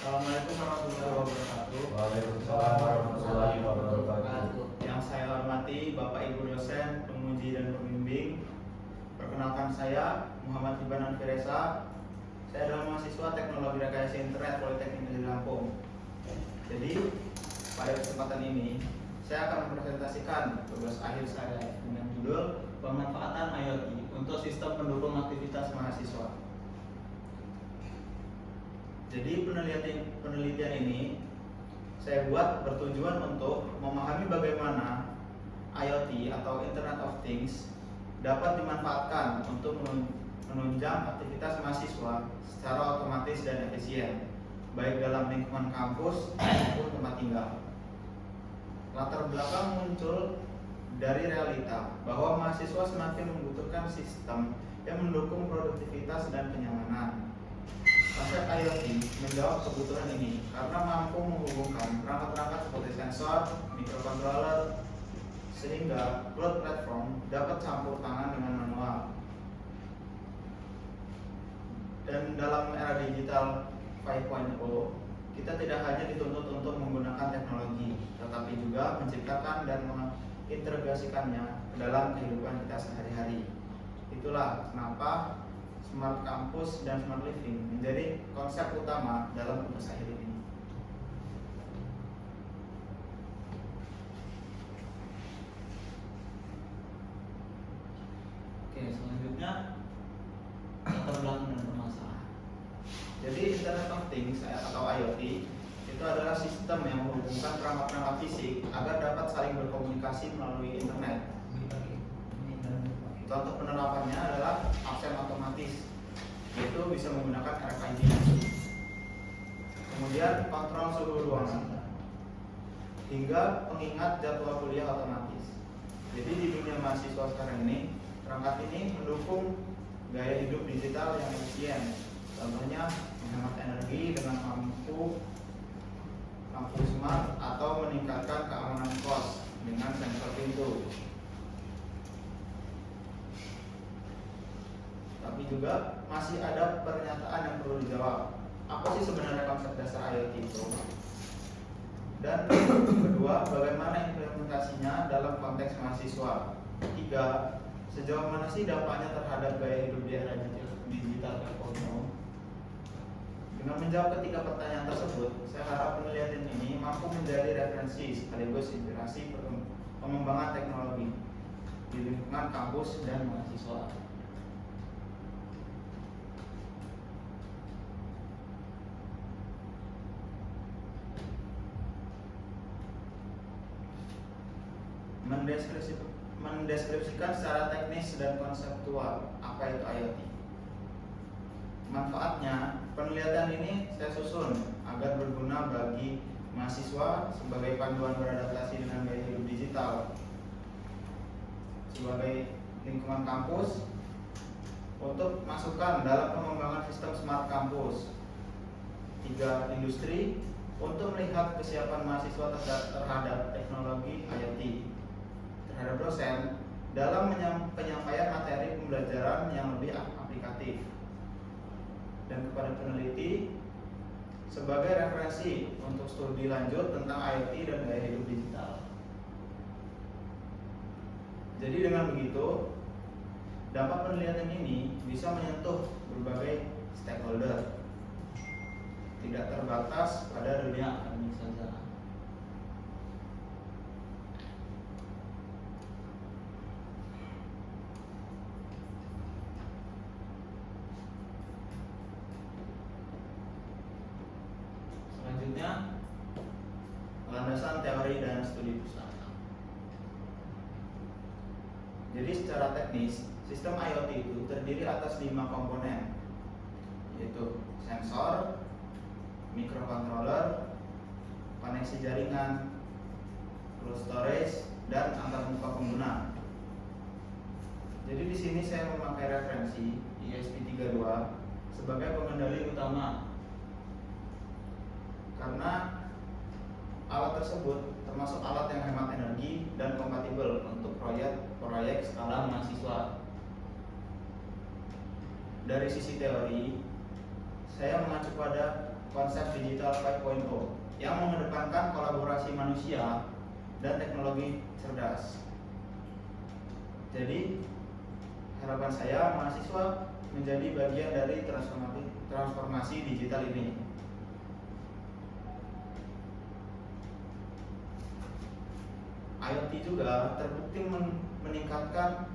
Assalamualaikum warahmatullahi wabarakatuh. Waalaikumsalam warahmatullahi wabarakatuh. Yang saya hormati Bapak Ibu dosen, penguji dan pembimbing. Perkenalkan saya Muhammad Ibanan Firesa. Saya adalah mahasiswa Teknologi Rekayasa Internet Politeknik Negeri Lampung. Jadi pada kesempatan ini saya akan mempresentasikan tugas akhir saya dengan judul pemanfaatan IoT untuk sistem pendukung aktivitas mahasiswa. Jadi penelitian ini saya buat bertujuan untuk memahami bagaimana IoT atau Internet of Things dapat dimanfaatkan untuk menunjang aktivitas mahasiswa secara otomatis dan efisien, baik dalam lingkungan kampus maupun tempat tinggal. Latar belakang muncul dari realita bahwa mahasiswa semakin membutuhkan sistem yang mendukung produktivitas dan kenyamanan. Konsep IoT menjawab kebutuhan ini karena mampu menghubungkan perangkat-perangkat seperti sensor, microcontroller, sehingga cloud platform dapat campur tangan dengan manual. Dan dalam era digital 5.0, kita tidak hanya dituntut untuk menggunakan teknologi, tetapi juga menciptakan dan mengintegrasikannya ke dalam kehidupan kita sehari-hari. Itulah kenapa Smart Campus dan Smart Living menjadi konsep utama dalam tugas akhir ini. Oke, selanjutnya latar belakang dan permasalahan. Jadi Internet of Things atau IoT itu adalah sistem yang menghubungkan perangkat-perangkat fisik agar dapat saling berkomunikasi melalui internet. Contoh penerapannya adalah absen otomatis, yaitu bisa menggunakan RFID. Kemudian kontrol suhu ruangan hingga pengingat jadwal kuliah otomatis. Jadi di dunia mahasiswa sekarang ini, perangkat ini mendukung gaya hidup digital yang efisien. Contohnya menghemat energi dengan lampu smart atau meningkatkan keamanan kos dengan sensor pintu. Tapi juga masih ada pernyataan yang perlu dijawab. Apa sih sebenarnya konsep dasar IoT itu? Dan kedua, bagaimana implementasinya dalam konteks mahasiswa? Tiga, sejauh mana sih dampaknya terhadap gaya hidup di era digital 4.0? Dengan menjawab ketiga pertanyaan tersebut, saya harap penelitian ini mampu menjadi referensi sekaligus inspirasi pengembangan teknologi di lingkungan kampus dan mahasiswa. Mendeskripsikan secara teknis dan konseptual apa itu IoT. Manfaatnya, penelitian ini saya susun agar berguna bagi mahasiswa sebagai panduan beradaptasi dengan gaya hidup digital, sebagai lingkungan kampus untuk masukan dalam pengembangan sistem smart campus. Tiga, industri untuk melihat kesiapan mahasiswa terhadap teknologi IoT. Terhadap dosen dalam penyampaian materi pembelajaran yang lebih aplikatif, dan kepada peneliti sebagai referensi untuk studi lanjut tentang IoT dan gaya hidup digital. Jadi dengan begitu, dampak penelitian ini bisa menyentuh berbagai stakeholder, tidak terbatas pada dunia akademik saja. Selanjutnya, landasan teori dan studi pusat. Jadi secara teknis, sistem IoT itu terdiri atas 5 komponen, yaitu sensor, microcontroller, koneksi jaringan, terus storage, dan antarmuka pengguna. Jadi di sini saya memakai referensi ESP32 sebagai pengendali utama, karena alat tersebut termasuk alat yang hemat energi dan kompatibel untuk proyek skala mahasiswa. Dari sisi teori, saya mengacu pada konsep digital 5.0 yang mengedepankan kolaborasi manusia dan teknologi cerdas. Jadi harapan saya mahasiswa menjadi bagian dari transformasi digital ini. IoT juga terbukti meningkatkan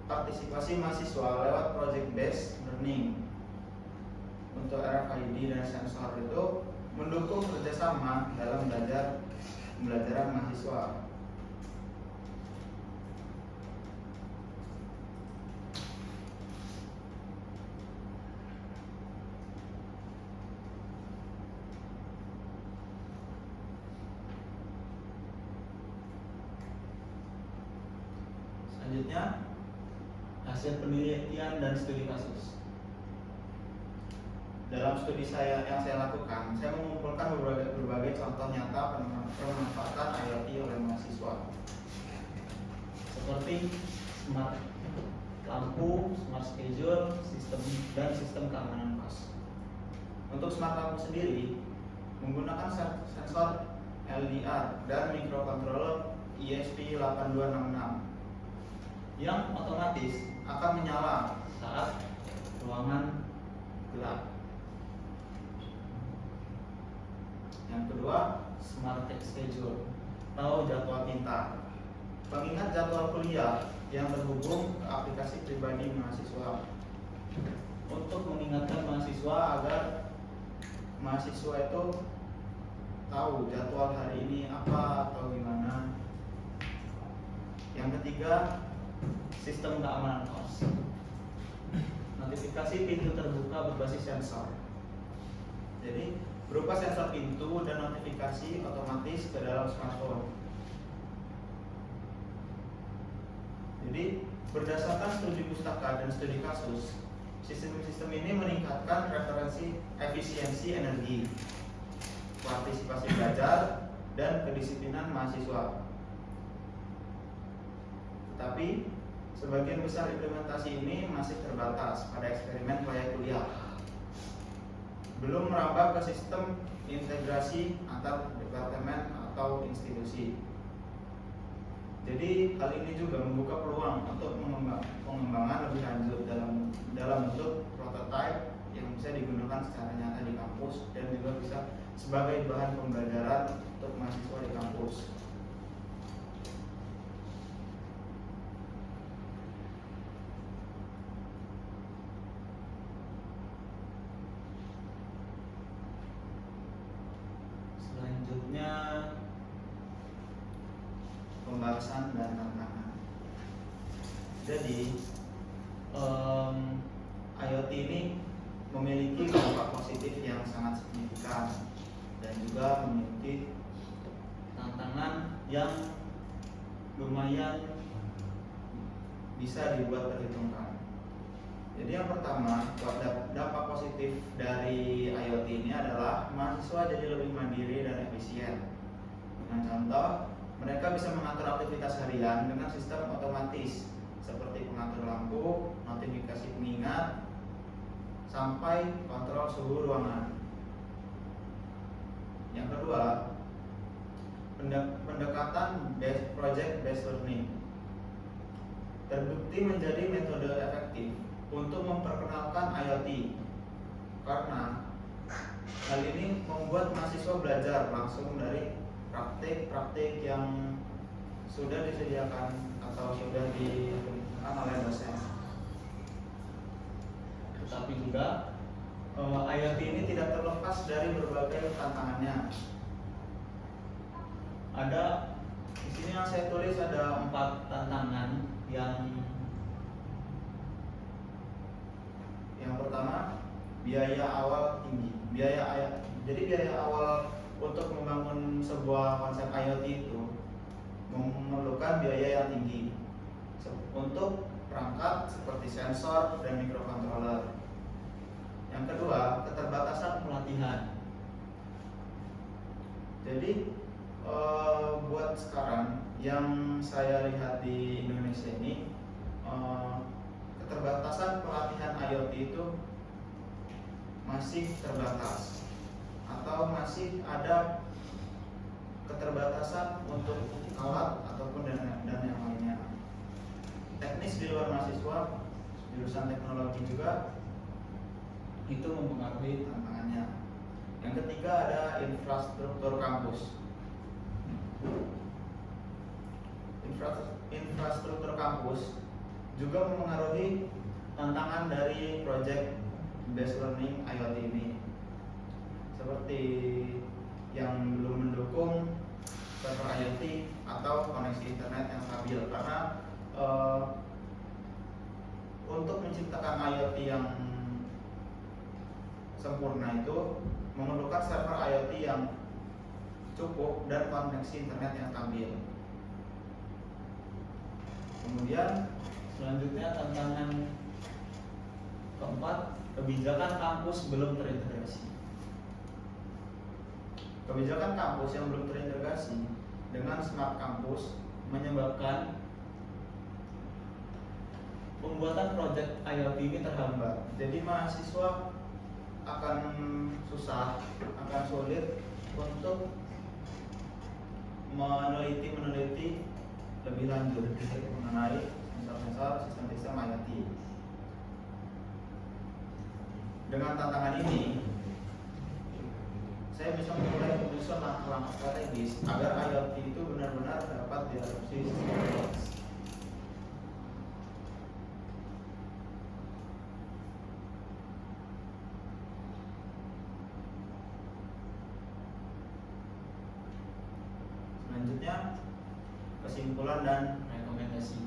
partisipasi mahasiswa lewat project based learning. Untuk RFID dan sensor itu mendukung kerjasama dalam pembelajaran mahasiswa. Selanjutnya, hasil penelitian dan studi kasus. Dalam studi yang saya lakukan, saya mengumpulkan berbagai contoh nyata pemanfaatan IoT oleh mahasiswa, seperti smart lampu, smart schedule, sistem keamanan kos. Untuk smart lampu sendiri menggunakan sensor LDR dan microcontroller ESP8266 yang otomatis akan menyala saat ruangan gelap. Yang kedua, smart schedule atau jadwal pintar, pengingat jadwal kuliah yang terhubung ke aplikasi pribadi mahasiswa untuk mengingatkan mahasiswa agar mahasiswa itu tahu jadwal hari ini apa atau gimana. Yang ketiga, sistem keamanan kos, notifikasi pintu terbuka berbasis sensor. Jadi berupa sensor pintu dan notifikasi otomatis ke dalam smartphone. Jadi berdasarkan studi pustaka dan studi kasus, sistem ini meningkatkan efisiensi energi, partisipasi belajar, dan kedisiplinan mahasiswa. Tetapi sebagian besar implementasi ini masih terbatas pada eksperimen proyek kuliah, belum merambah ke sistem integrasi antar departemen atau institusi. Jadi hal ini juga membuka peluang untuk pengembangan lebih lanjut dalam bentuk prototipe yang bisa digunakan secara nyata di kampus dan juga bisa sebagai bahan pembelajaran untuk mahasiswa di kampus. Selanjutnya, pembahasan dan tantangan. Jadi IoT ini memiliki dampak positif yang sangat signifikan dan juga memiliki tantangan yang lumayan bisa dibuat perhitungkan. Jadi yang pertama, dampak positif dari IoT ini adalah mahasiswa jadi lebih mandiri dan efisien. Dengan contoh, mereka bisa mengatur aktivitas harian dengan sistem otomatis seperti pengatur lampu, notifikasi pengingat, sampai kontrol suhu ruangan. Yang kedua, pendekatan project based learning terbukti menjadi metode efektif untuk memperkenalkan IoT karena hal ini membuat mahasiswa belajar langsung dari praktik-praktik yang sudah disediakan atau sudah digunakan oleh dosen. Tetapi juga IoT ini tidak terlepas dari berbagai tantangannya. Ada di sini yang saya tulis ada 4 tantangan yang pertama, biaya awal tinggi. Jadi biaya awal untuk membangun sebuah konsep IoT itu memerlukan biaya yang tinggi untuk perangkat seperti sensor dan microcontroller. Yang kedua, keterbatasan pelatihan. Jadi buat sekarang yang saya lihat di Indonesia ini, keterbatasan pelatihan IoT itu masih terbatas. masih ada keterbatasan untuk alat ataupun dan yang lainnya. Teknis di luar mahasiswa, jurusan teknologi juga itu mempengaruhi tantangannya. Yang ketiga ada infrastruktur kampus. Infrastruktur kampus juga mempengaruhi tantangan dari project based learning IoT ini. Seperti yang belum mendukung server IoT atau koneksi internet yang stabil, karena untuk menciptakan IoT yang sempurna itu memerlukan server IoT yang cukup dan koneksi internet yang stabil. Kemudian selanjutnya tantangan keempat, kebijakan kampus belum terintegrasi. Kebijakan kampus yang belum terintegrasi dengan smart campus menyebabkan pembuatan proyek IoT ini terhambat. Jadi mahasiswa akan susah, akan sulit untuk meneliti lebih lanjut mengenai sensor-sensor sistem IoT. Dengan tantangan ini, saya bisa memulai menyusun langkah-langkah strategis agar IoT itu benar-benar dapat diadopsi secara luas. Selanjutnya, kesimpulan dan rekomendasi.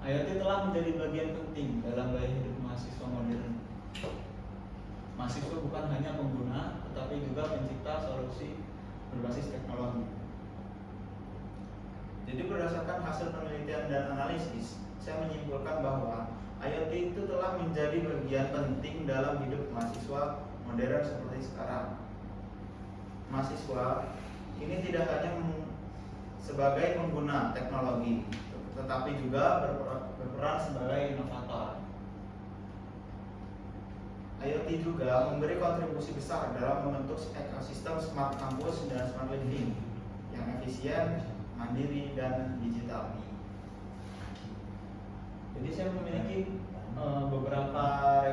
IoT telah menjadi bagian penting dalam gaya hidup mahasiswa modern. Mahasiswa bukan hanya pengguna, tetapi juga pencipta solusi berbasis teknologi. Jadi berdasarkan hasil penelitian dan analisis, saya menyimpulkan bahwa IoT itu telah menjadi bagian penting dalam hidup mahasiswa modern seperti sekarang. Mahasiswa ini tidak hanya sebagai pengguna teknologi, tetapi juga berperan sebagai inovator. IoT juga memberi kontribusi besar dalam membentuk ekosistem smart campus dan smart living yang efisien, mandiri, dan digital. Jadi saya memiliki beberapa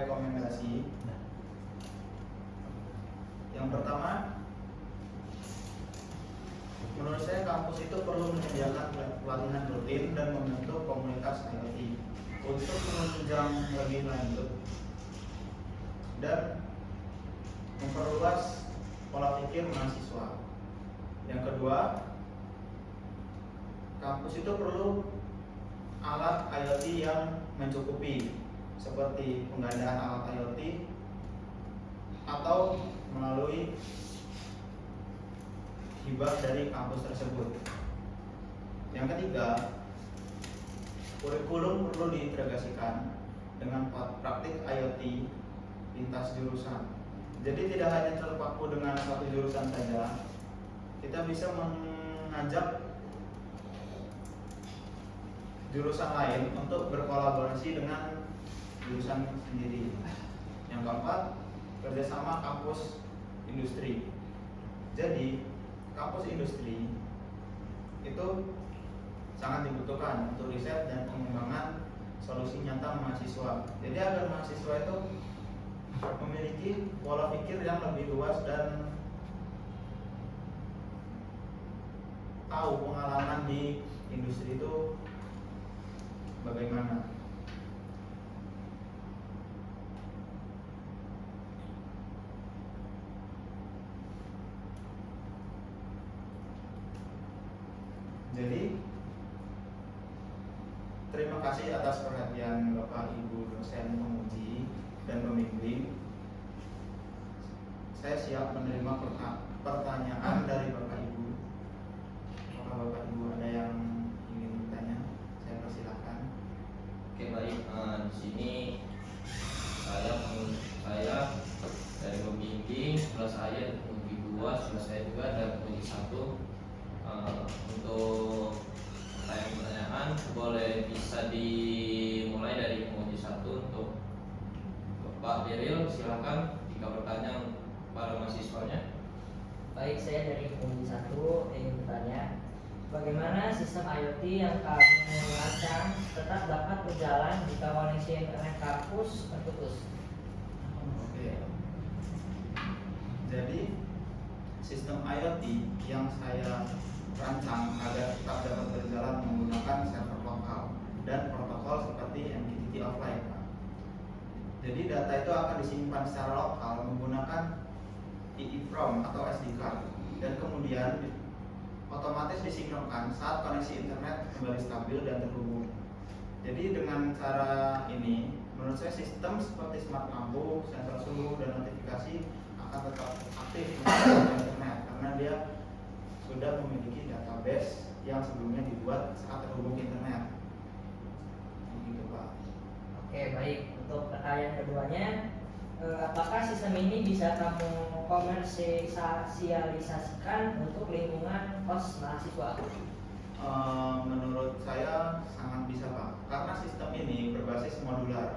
rekomendasi. Yang pertama, menurut saya kampus itu perlu menyediakan pelatihan rutin dan membentuk komunitas IoT untuk menunjang lebih lanjut dan memperluas pola pikir mahasiswa. Yang kedua, kampus itu perlu alat IoT yang mencukupi, seperti penggandaan alat IoT atau melalui hibah dari kampus tersebut. Yang ketiga, kurikulum perlu diintegrasikan dengan praktik IoT lintas jurusan. Jadi tidak hanya terpaku dengan satu jurusan saja, kita bisa mengajak jurusan lain untuk berkolaborasi dengan jurusan sendiri. Yang keempat, kerjasama kampus industri. Jadi kampus industri itu sangat dibutuhkan untuk riset dan pengembangan solusi nyata mahasiswa. Jadi agar mahasiswa itu memiliki pola pikir yang lebih luas dan tahu pengalaman di industri itu bagaimana. Jadi terima kasih atas perhatian Bapak Ibu dosen penguji dan pembimbing. Saya siap menerima pertanyaan dari Bapak Ibu. Apakah Bapak Ibu ada yang ingin bertanya? Saya persilahkan. Oke, baik. Di sini saya dari pembimbing, sebelah saya pembimbing 2, sebelah saya juga ada pembimbing 1. Untuk pertanyaan boleh bisa dimulai dari pembimbing 1 untuk Pak Beril, silakan jika bertanya para mahasiswanya Baik, saya dari Komisi 1 ingin bertanya, bagaimana sistem IoT yang kamu rancang tetap dapat berjalan jika koneksi internet kampus terputus? Oke. Jadi sistem IoT yang saya rancang agar tetap dapat berjalan menggunakan server lokal dan protokol seperti MQTT offline, Pak. Jadi data itu akan disimpan secara lokal menggunakan EEPROM atau SD card dan kemudian otomatis disinkronkan saat koneksi internet kembali stabil dan terhubung. Jadi dengan cara ini, menurut saya sistem seperti smart lampu, sensor suhu, dan notifikasi akan tetap aktif menggunakan internet karena dia sudah memiliki database yang sebelumnya dibuat saat terhubung ke internet. Begitu, Pak. Oke, baik. Untuk pertanyaan keduanya, apakah sistem ini bisa kamu komersialisasikan untuk lingkungan kos mahasiswa? Menurut saya sangat bisa, Pak, karena sistem ini berbasis modular.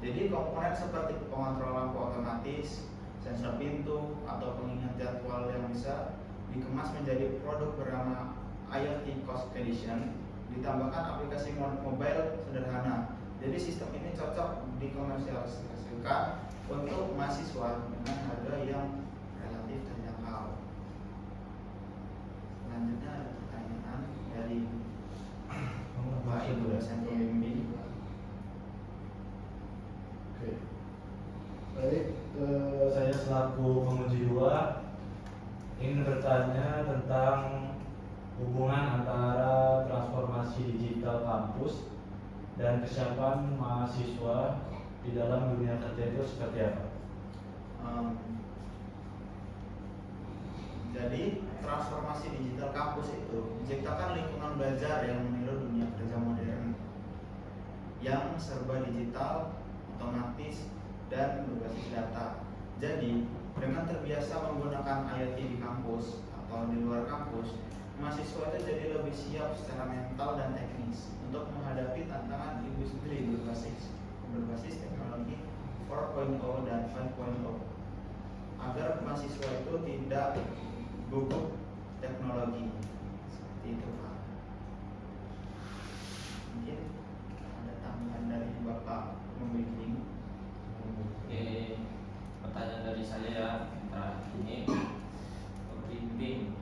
Jadi komponen seperti pengontrol lampu otomatis, sensor pintu, atau pengingat jadwal yang bisa dikemas menjadi produk bernama IoT Cost Edition, ditambahkan aplikasi mobile sederhana. Jadi sistem ini cocok dikomersialisasikan untuk mahasiswa dengan harga yang relatif terjangkau. Selanjutnya ada pertanyaan dari Bapak Ibu dosen pembimbing. Oke. Baik, saya selaku penguji 2 ingin bertanya tentang hubungan antara transformasi digital kampus dan kesiapan mahasiswa di dalam dunia kerja itu seperti apa? Jadi transformasi digital kampus itu menciptakan lingkungan belajar yang meniru dunia kerja modern yang serba digital, otomatis, dan berbasis data. Jadi dengan terbiasa menggunakan IoT di kampus atau di luar kampus, mahasiswa itu jadi lebih siap secara mental dan teknis untuk menghadapi tantangan industri berbasis teknologi 4.0 dan 5.0 agar mahasiswa itu tidak gugup teknologi. Seperti itu, Pak. Mungkin ada tambahan dari Bapak pembimbing. Oke, pertanyaan dari saya ya. Nah, ini pembimbing.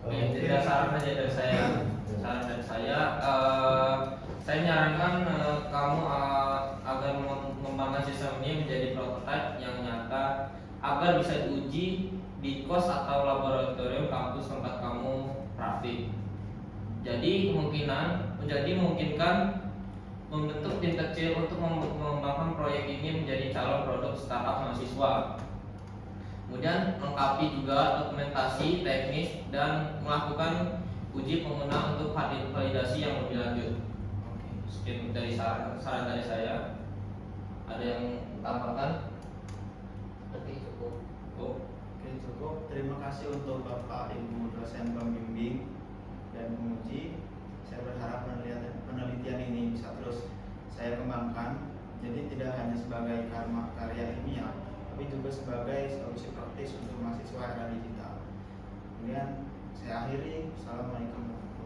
Jadi saran aja dari saya. Saran dari saya menyarankan kamu agar mengembangkan sistem ini menjadi prototipe yang nyata agar bisa diuji di kos atau laboratorium kampus tempat kamu praktik. Jadi memungkinkan membentuk tim kecil untuk mengembangkan proyek ini menjadi calon produk startup mahasiswa. Kemudian lengkapi juga dokumentasi teknis dan melakukan uji pengguna untuk validasi yang lebih lanjut. Oke, sekian dari saran dari saya. Ada yang tambahkan? Oke, cukup. Oke, cukup. Terima kasih untuk Bapak Ibu dosen pembimbing dan penguji. Saya berharap penelitian ini bisa terus saya kembangkan. Jadi tidak hanya sebagai karya ilmiah, tapi juga sebagai solusi praktis untuk mahasiswa era digital. Kemudian saya akhiri. Assalamualaikum warahmatullahi wabarakatuh.